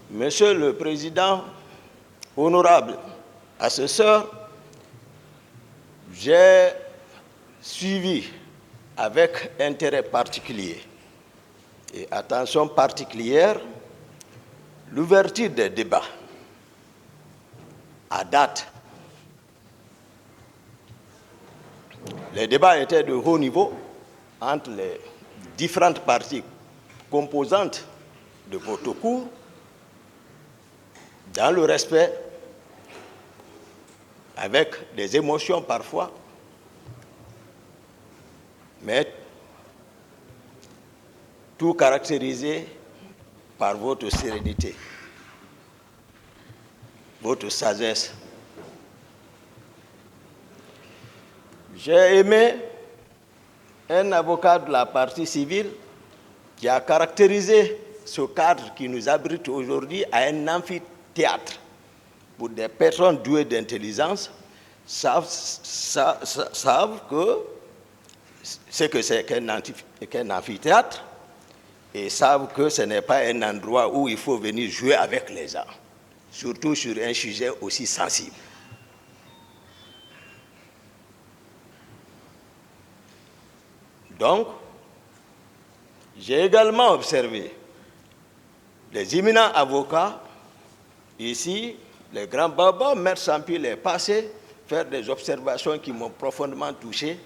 Monsieur le Président, honorable assesseur, j'ai suivi avec intérêt particulier et attention particulière l'ouverture des débats. À date, les débats étaient de haut niveau entre les différentes parties composantes de votre cours, dans le respect, avec des émotions parfois, mais tout caractérisé par votre sérénité, votre sagesse. J'ai aimé un avocat de la partie civile qui a caractérisé ce cadre qui nous abrite aujourd'hui à un amphithéâtre pour des personnes douées d'intelligence savent que ce que c'est qu'un amphithéâtre et savent que ce n'est pas un endroit où il faut venir jouer avec les gens, surtout sur un sujet aussi sensible. Donc, j'ai également observé les éminents avocats, ici, les grands babas, Maître Sampi est passé, faire des observations qui m'ont profondément touché,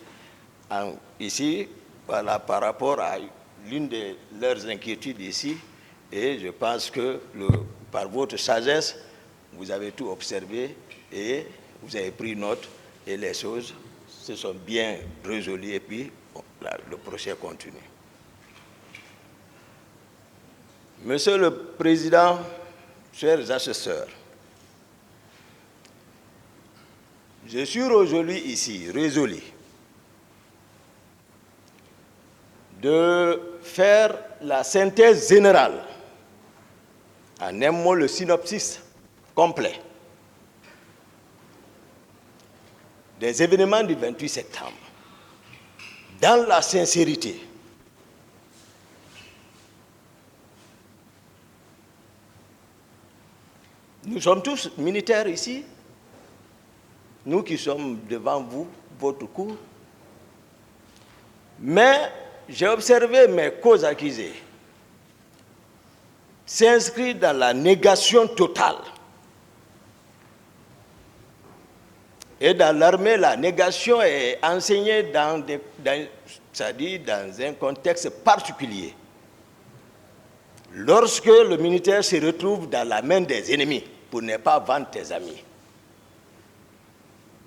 ici, voilà, par rapport à l'une de leurs inquiétudes ici, et je pense que par votre sagesse, vous avez tout observé et vous avez pris note et les choses se sont bien résolues et puis le procès continue. Monsieur le Président, chers assesseurs, je suis aujourd'hui ici résolu de faire la synthèse générale, en un mot le synopsis complet des événements du 28 septembre, dans la sincérité. Nous sommes tous militaires ici, nous qui sommes devant vous, votre cour, mais j'ai observé mes causes accusées s'inscrire dans la négation totale. Et dans l'armée, la négation est enseignée c'est-à-dire dans un contexte particulier. Lorsque le militaire se retrouve dans la main des ennemis, pour ne pas vendre tes amis,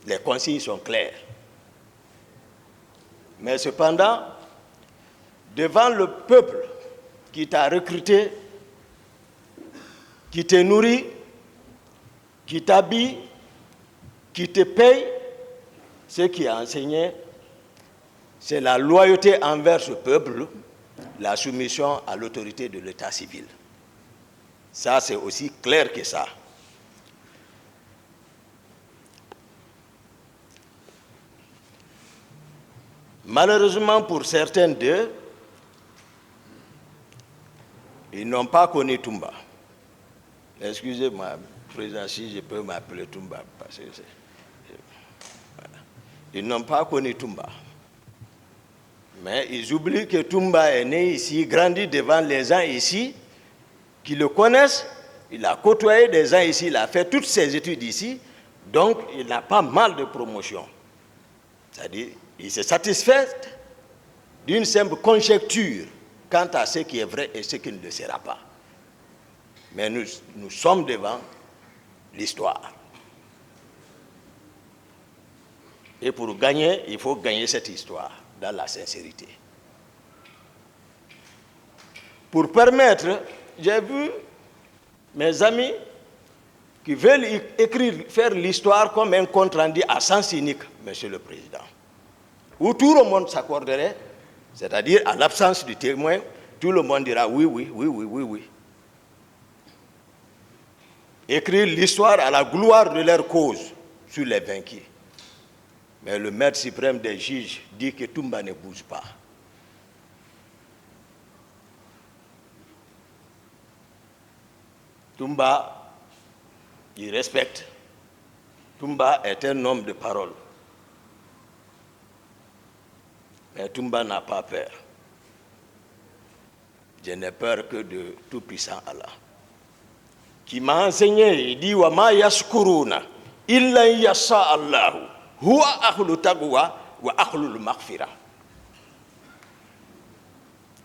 les consignes sont claires. Mais cependant, devant le peuple qui t'a recruté, qui te nourrit, qui t'habille, qui te paye, ce qui est enseigné, c'est la loyauté envers ce peuple, la soumission à l'autorité de l'état civil. Ça, c'est aussi clair que ça. Malheureusement, pour certains d'eux, ils n'ont pas connu Toumba. Excusez-moi, Président, si je peux m'appeler Toumba, parce que voilà. Ils n'ont pas connu Toumba. Mais ils oublient que Toumba est né ici, grandi devant les gens ici, qui le connaissent, il a côtoyé des gens ici, il a fait toutes ses études ici, donc il n'a pas mal de promotion. C'est-à-dire, il se satisfait d'une simple conjecture quant à ce qui est vrai et ce qui ne le sera pas. Mais nous sommes devant l'histoire. Et pour gagner, il faut gagner cette histoire dans la sincérité. Pour permettre, j'ai vu mes amis qui veulent écrire, faire l'histoire comme un compte rendu à sens unique, Monsieur le Président, où tout le monde s'accorderait, c'est-à-dire à l'absence du témoin, tout le monde dira oui, oui, oui, oui, oui, oui. Écrire l'histoire à la gloire de leur cause sur les vaincus. Mais le maître suprême des juges dit que Toumba ne bouge pas. Toumba, il respecte. Toumba est un homme de parole. Mais Toumba n'a pas peur. Je n'ai peur que de tout-puissant Allah. Qui m'a enseigné, il dit « Wa ma yashkuruna illa yasha Allahu huwa akhlu taqwa wa akhlu maghfira »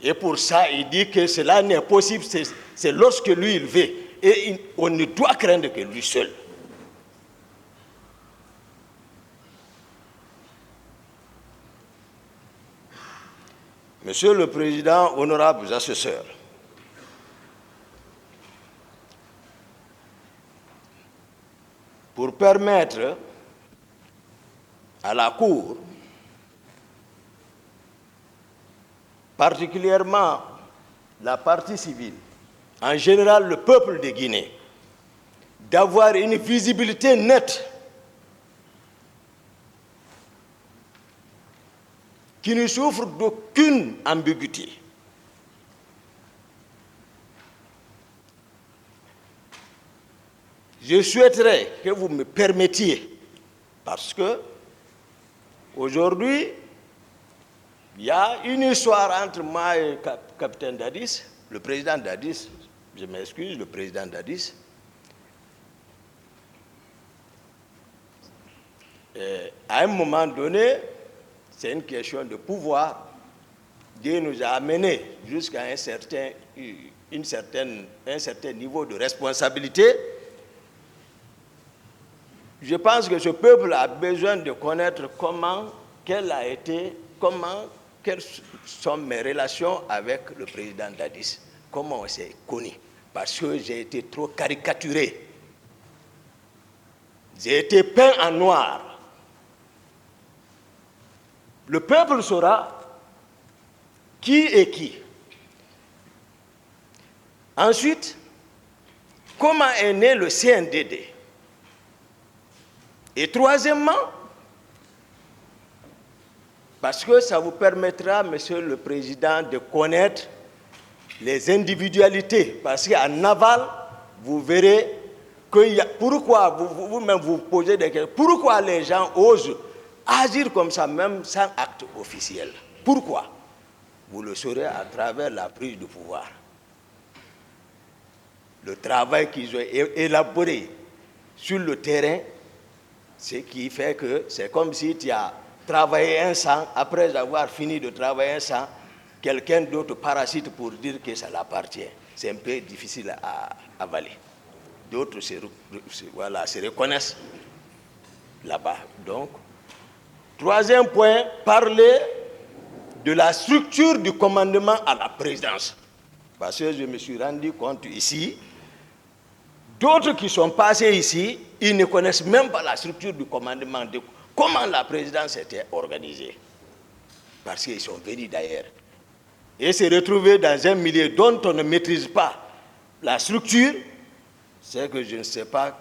Et pour ça, il dit que cela n'est possible, c'est lorsque lui il veut. Et on ne doit craindre que lui seul. Monsieur le Président, honorables assesseurs, pour permettre à la Cour, particulièrement la partie civile, en général le peuple de Guinée, d'avoir une visibilité nette qui ne souffre d'aucune ambiguïté. Je souhaiterais que vous me permettiez, parce que aujourd'hui, il y a une histoire entre moi et le capitaine Dadis, le président Dadis, je m'excuse, le président Dadis. À un moment donné, c'est une question de pouvoir. Dieu nous a amenés jusqu'à un certain niveau de responsabilité. Je pense que ce peuple a besoin de connaître quelles sont mes relations avec le président Dadis, comment on s'est connus, parce que j'ai été trop caricaturé. J'ai été peint en noir. Le peuple saura qui est qui. Ensuite, comment est né le CNDD? Et troisièmement, parce que ça vous permettra, Monsieur le Président, de connaître les individualités. Parce qu'en aval, vous verrez pourquoi vous-même vous posez des questions. Pourquoi les gens osent agir comme ça, même sans acte officiel? Pourquoi? Vous le saurez à travers la prise de pouvoir. Le travail qu'ils ont élaboré sur le terrain, ce qui fait que c'est comme si tu as travaillé un sang, après avoir fini de travailler un sang, quelqu'un d'autre parasite pour dire que ça l'appartient. C'est un peu difficile à avaler. D'autres se reconnaissent là-bas. Donc, troisième point, parler de la structure du commandement à la présidence. Parce que je me suis rendu compte ici, d'autres qui sont passés ici, ils ne connaissent même pas la structure du commandement, de comment la présidence était organisée. Parce qu'ils sont venus d'ailleurs. Et se retrouver dans un milieu dont on ne maîtrise pas la structure, c'est que je ne sais pas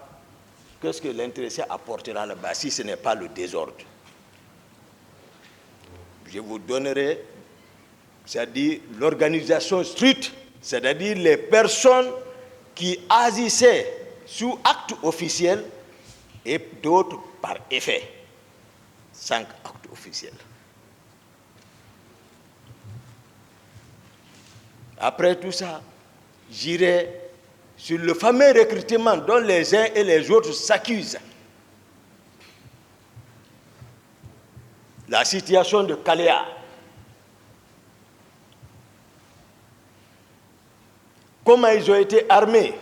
qu'est-ce que l'intéressé apportera là-bas si ce n'est pas le désordre. Je vous donnerai, c'est-à-dire l'organisation stricte, c'est-à-dire les personnes qui agissaient sous acte officiel et d'autres par effet, sans acte officiel. Après tout ça, j'irai sur le fameux recrutement dont les uns et les autres s'accusent. La situation de Kaléa. Comment ils ont été armés.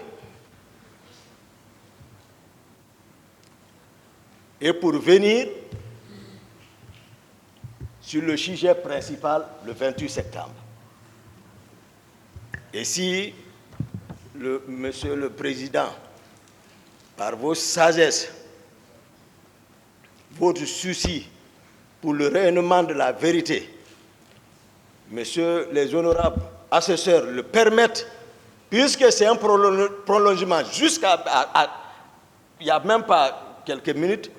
Et pour venir sur le sujet principal, le 28 septembre. Et si, Monsieur le Président, par vos sagesses, votre souci pour le rayonnement de la vérité, Messieurs les honorables assesseurs le permettent, puisque c'est un prolongement jusqu'à... Il n'y a même pas quelques minutes,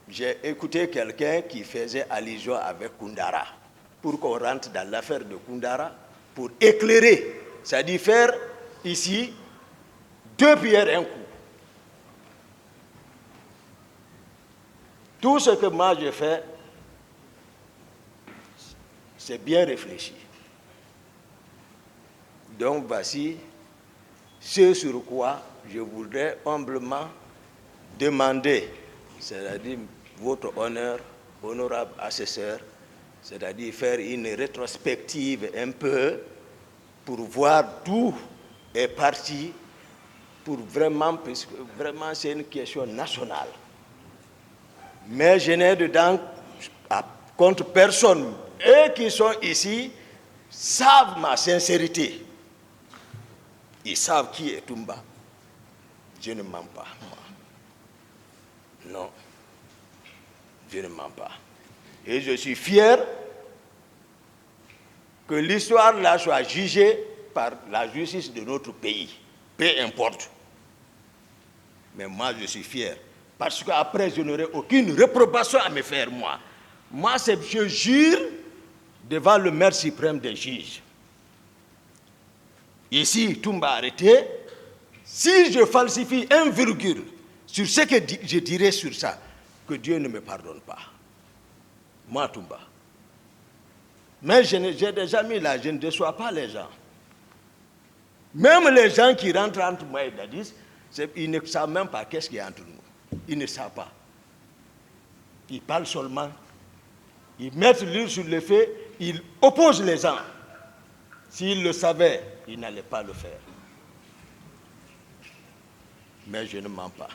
j'ai écouté quelqu'un qui faisait allusion avec Koundara, pour qu'on rentre dans l'affaire de Koundara, pour éclairer, c'est-à-dire faire ici 2 pierres un coup. Tout ce que moi je fais, c'est bien réfléchi. Donc voici ce sur quoi je voudrais humblement demander, c'est-à-dire votre honneur, honorable assesseur, c'est-à-dire faire une rétrospective un peu pour voir d'où est parti, pour vraiment, parce que vraiment c'est une question nationale. Mais je n'ai dedans contre personne. Eux qui sont ici savent ma sincérité. Ils savent qui est Toumba. Je ne mens pas, moi. Non, je ne mens pas. Et je suis fier que l'histoire là soit jugée par la justice de notre pays. Peu importe. Mais moi, je suis fier. Parce qu'après, je n'aurai aucune réprobation à me faire, moi. Moi, je jure devant le maître suprême des juges. Ici, Toumba arrêté. Si je falsifie un virgule sur ce que je dirais sur ça, que Dieu ne me pardonne pas. Moi, Toumba. Mais j'ai des amis là, je ne déçois pas les gens. Même les gens qui rentrent entre moi et Dadis, ils ne savent même pas qu'est-ce qu'il y a entre nous. Ils ne savent pas. Ils parlent seulement. Ils mettent l'huile sur le feu, ils opposent les gens. S'ils le savaient, ils n'allaient pas le faire. Mais je ne mens pas.